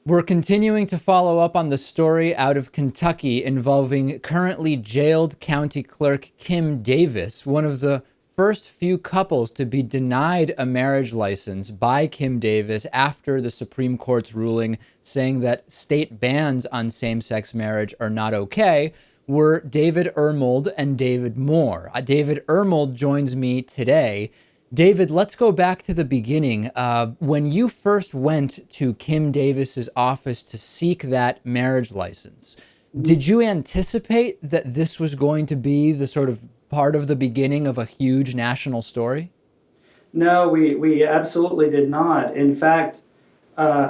We're continuing to follow up on the story out of Kentucky involving currently jailed County Clerk Kim Davis, one of the first few couples to be denied a marriage license by Kim Davis after the Supreme Court's ruling saying that state bans on same-sex marriage are not okay, were David Ermold and David Moore. David Ermold joins me today. David, let's go back to the beginning. When you first went to Kim Davis's office to seek that marriage license, did you anticipate that this was going to be the sort of part of the beginning of a huge national story? No, we absolutely did not. In fact,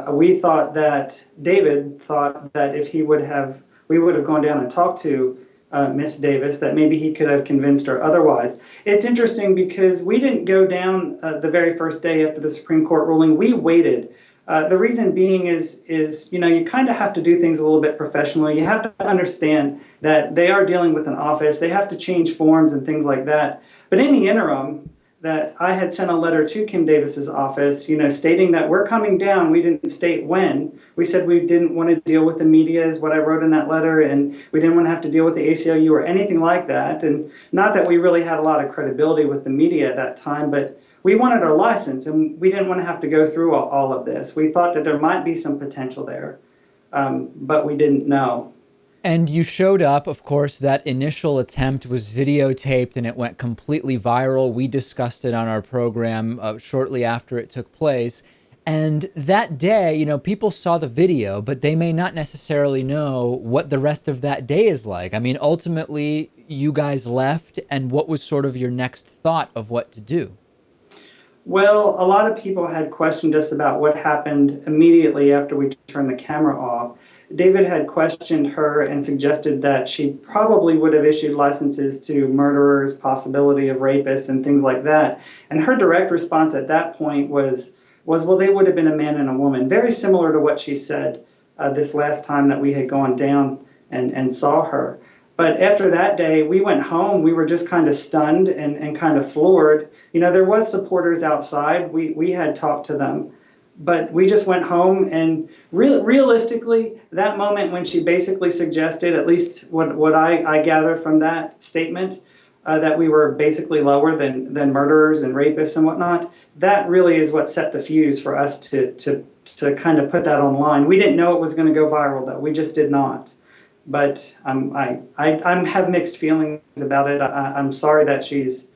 we thought that David thought that if we would have gone down and talked to Miss Davis, that maybe he could have convinced her otherwise. It's interesting because we didn't go down the very first day after the Supreme Court ruling. We waited. The reason being is you kind of have to do things a little bit professionally. You have to understand that they are dealing with an office. They have to change forms and things like that. But in the interim, that I had sent a letter to Kim Davis's office, stating that we're coming down. We didn't state when. We said we didn't want to deal with the media is what I wrote in that letter, and we didn't want to have to deal with the ACLU or anything like that. And not that we really had a lot of credibility with the media at that time, but we wanted our license, and we didn't want to have to go through all of this. We thought that there might be some potential there, but we didn't know. And you showed up, of course, that initial attempt was videotaped and it went completely viral. We discussed it on our program shortly after it took place. And that day, people saw the video, but they may not necessarily know what the rest of that day is like. I mean, ultimately, you guys left, and what was sort of your next thought of what to do? Well, a lot of people had questioned us about what happened immediately after we turned the camera off. David had questioned her and suggested that she probably would have issued licenses to murderers, possibility of rapists, and things like that. And her direct response at that point was well, they would have been a man and a woman, very similar to what she said this last time that we had gone down and saw her. But after that day, we went home. We were just kind of stunned and kind of floored. There was supporters outside. We had talked to them. But we just went home, and realistically, that moment when she basically suggested, at least what I gather from that statement, that we were basically lower than murderers and rapists and whatnot, that really is what set the fuse for us to kind of put that online. We didn't know it was going to go viral, though. We just did not. But I have mixed feelings about it. I'm sorry that she's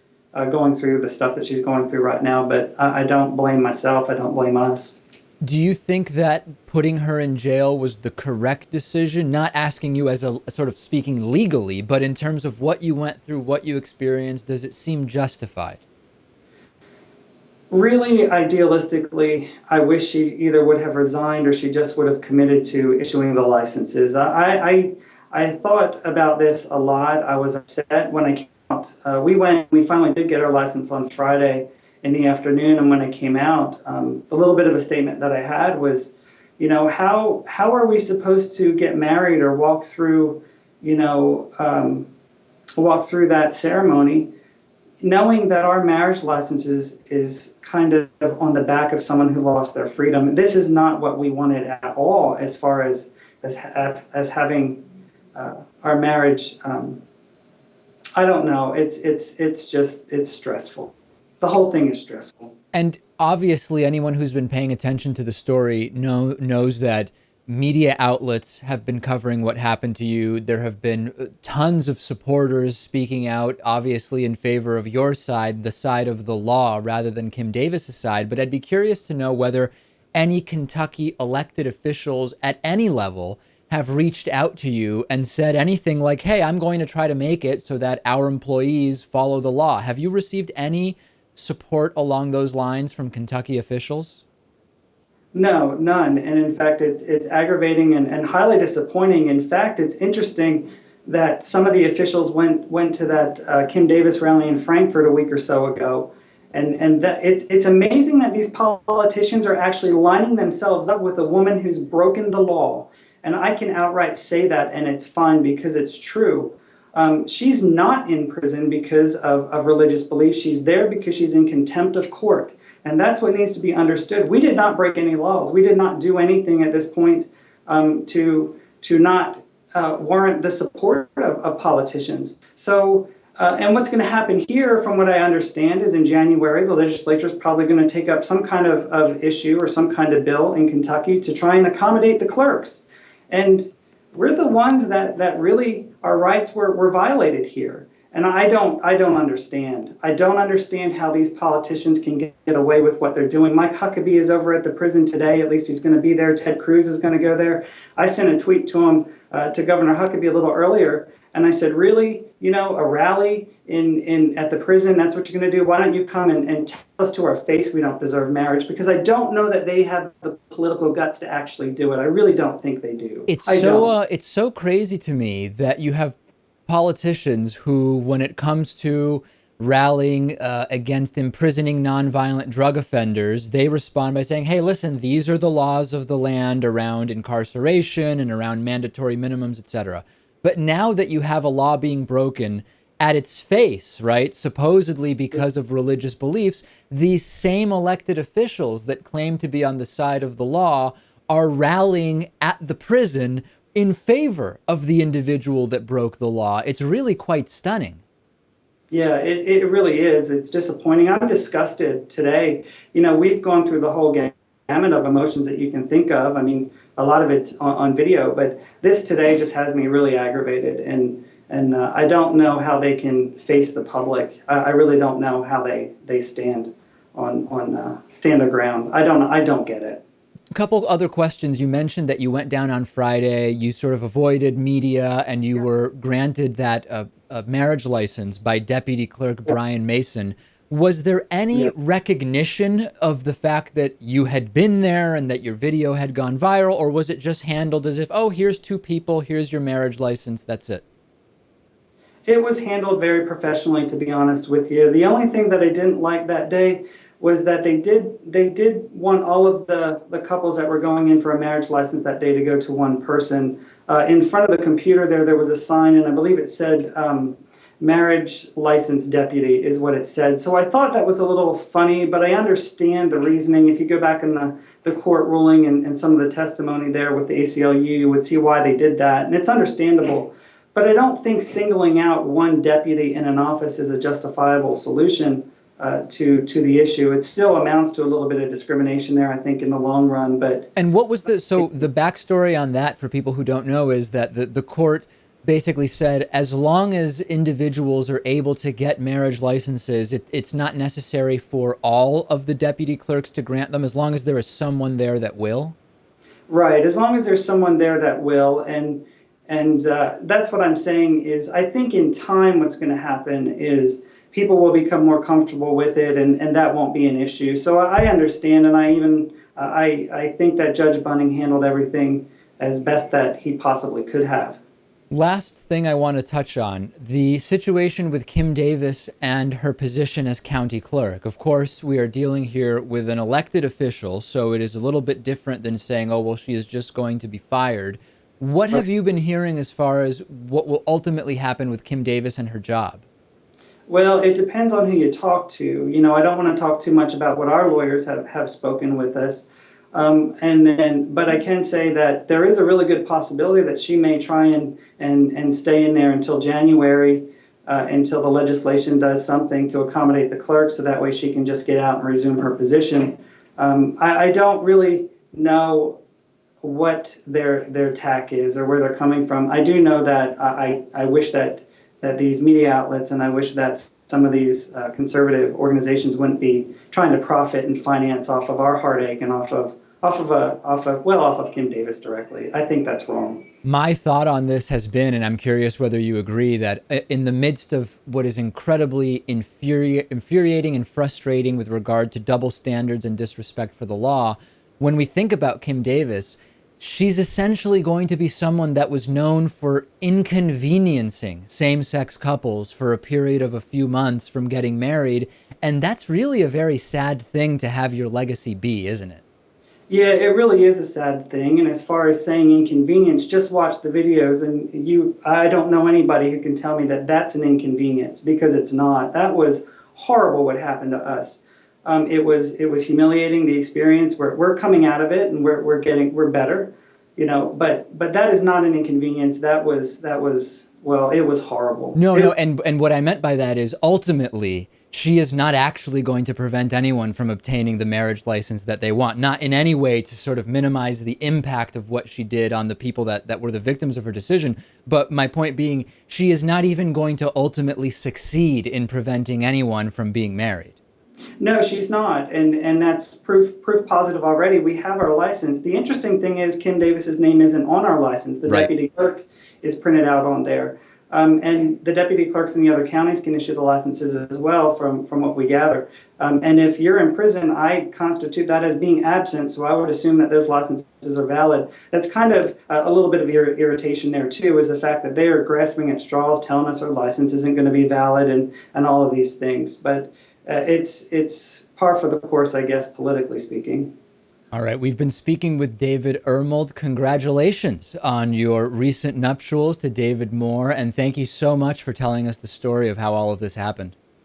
going through the stuff that she's going through right now, but I don't blame myself. I don't blame us. Do you think that putting her in jail was the correct decision? Not asking you as a sort of speaking legally, but in terms of what you went through, what you experienced, does it seem justified? Really, idealistically, I wish she either would have resigned or she just would have committed to issuing the licenses. I thought about this a lot. I was upset when I came out. We finally did get our license on Friday in the afternoon, and when I came out, the little bit of a statement that I had was, how are we supposed to get married or walk through that ceremony, knowing that our marriage license is kind of on the back of someone who lost their freedom. This is not what we wanted at all, as far as having our marriage. I don't know. It's stressful. The whole thing is stressful. And obviously, anyone who's been paying attention to the story knows that media outlets have been covering what happened to you. There have been tons of supporters speaking out, obviously in favor of your side, the side of the law, rather than Kim Davis's side. But I'd be curious to know whether any Kentucky elected officials at any level have reached out to you and said anything like, hey, I'm going to try to make it so that our employees follow the law. Have you received any support along those lines from Kentucky officials? No, none. And in fact, it's aggravating and highly disappointing. In fact, it's interesting that some of the officials went to that Kim Davis rally in Frankfurt a week or so ago. And that it's amazing that these politicians are actually lining themselves up with a woman who's broken the law. And I can outright say that, and it's fine because it's true. She's not in prison because of religious belief. She's there because she's in contempt of court. And that's what needs to be understood. We did not break any laws. We did not do anything at this point to not warrant the support of politicians. So, and what's going to happen here, from what I understand, is in January, the legislature is probably going to take up some kind of issue or some kind of bill in Kentucky to try and accommodate the clerks. And we're the ones that really, our rights were violated here. And I don't understand. I don't understand how these politicians can get away with what they're doing. Mike Huckabee is over at the prison today. At least he's going to be there. Ted Cruz is going to go there. I sent a tweet to him, to Governor Huckabee a little earlier, and I said, really, a rally at the prison, that's what you're going to do? Why don't you come and tell us to our face we don't deserve marriage? Because I don't know that they have the political guts to actually do it. I really don't think they do. It's so crazy to me that you have politicians who, when it comes to rallying against imprisoning nonviolent drug offenders, they respond by saying, hey, listen, these are the laws of the land around incarceration and around mandatory minimums, etc. But now that you have a law being broken at its face, right, supposedly because of religious beliefs, these same elected officials that claim to be on the side of the law are rallying at the prison in favor of the individual that broke the law. It's really quite stunning. Yeah, it really is. It's disappointing. I'm disgusted today. We've gone through the whole gamut of emotions that you can think of. I mean, a lot of it's on video, but this today just has me really aggravated. And I don't know how they can face the public. I really don't know how they stand stand their ground. I don't get it. A couple other questions. You mentioned that you went down on Friday, you sort of avoided media, and you were granted that marriage license by Deputy Clerk Brian Mason. Was there any recognition of the fact that you had been there and that your video had gone viral, or was it just handled as if, oh, here's two people, here's your marriage license, that's it? It was handled very professionally, to be honest with you. The only thing that I didn't like that day was that they did want all of the couples that were going in for a marriage license that day to go to one person. In front of the computer there was a sign, and I believe it said marriage license deputy is what it said. So I thought that was a little funny, but I understand the reasoning. If you go back in the court ruling and some of the testimony there with the ACLU, you would see why they did that, and it's understandable. But I don't think singling out one deputy in an office is a justifiable solution to the issue. It still amounts to a little bit of discrimination there, I think, in the long run. And what was the backstory on that for people who don't know is that the court basically said as long as individuals are able to get marriage licenses, it's not necessary for all of the deputy clerks to grant them, as long as there is someone there that will? Right, as long as there's someone there that will. And that's what I'm saying is I think in time what's going to happen is people will become more comfortable with it, and that won't be an issue. So I understand, and I think that Judge Bunning handled everything as best that he possibly could have. Last thing I want to touch on, the situation with Kim Davis and her position as county clerk. Of course, we are dealing here with an elected official, so it is a little bit different than saying, oh, well, she is just going to be fired. What have you been hearing as far as what will ultimately happen with Kim Davis and her job? Well, it depends on who you talk to. I don't want to talk too much about what our lawyers have spoken with us. But I can say that there is a really good possibility that she may try and stay in there until January, until the legislation does something to accommodate the clerk, so that way she can just get out and resume her position. I don't really know what their tack is or where they're coming from. I do know that I wish that these media outlets, and I wish that some of these conservative organizations wouldn't be trying to profit and finance off of our heartache and off of Kim Davis directly. I think that's wrong. My thought on this has been, and I'm curious whether you agree, that in the midst of what is incredibly infuriating and frustrating with regard to double standards and disrespect for the law, when we think about Kim Davis, she's essentially going to be someone that was known for inconveniencing same-sex couples for a period of a few months from getting married. And that's really a very sad thing to have your legacy be, isn't it? Yeah, it really is a sad thing. And as far as saying inconvenience, just watch the videos, and I don't know anybody who can tell me that that's an inconvenience, because it's not. That was horrible what happened to us. It was humiliating, the experience. We're coming out of it, and we're better, But that is not an inconvenience. That was well, it was horrible. No, no, and what I meant by that is ultimately she is not actually going to prevent anyone from obtaining the marriage license that they want, not in any way to sort of minimize the impact of what she did on the people that were the victims of her decision. But my point being, she is not even going to ultimately succeed in preventing anyone from being married. No, she's not, and that's proof positive already. We have our license. The interesting thing is Kim Davis's name isn't on our license. The Right. deputy clerk is printed out on there, and the deputy clerks in the other counties can issue the licenses as well, from what we gather. And if you're in prison, I constitute that as being absent, so I would assume that those licenses are valid. That's kind of a little bit of irritation there too, is the fact that they are grasping at straws, telling us our license isn't going to be valid, and all of these things, but. It's par for the course, I guess, politically speaking. All right, we've been speaking with David Ermold. Congratulations on your recent nuptials to David Moore, and thank you so much for telling us the story of how all of this happened.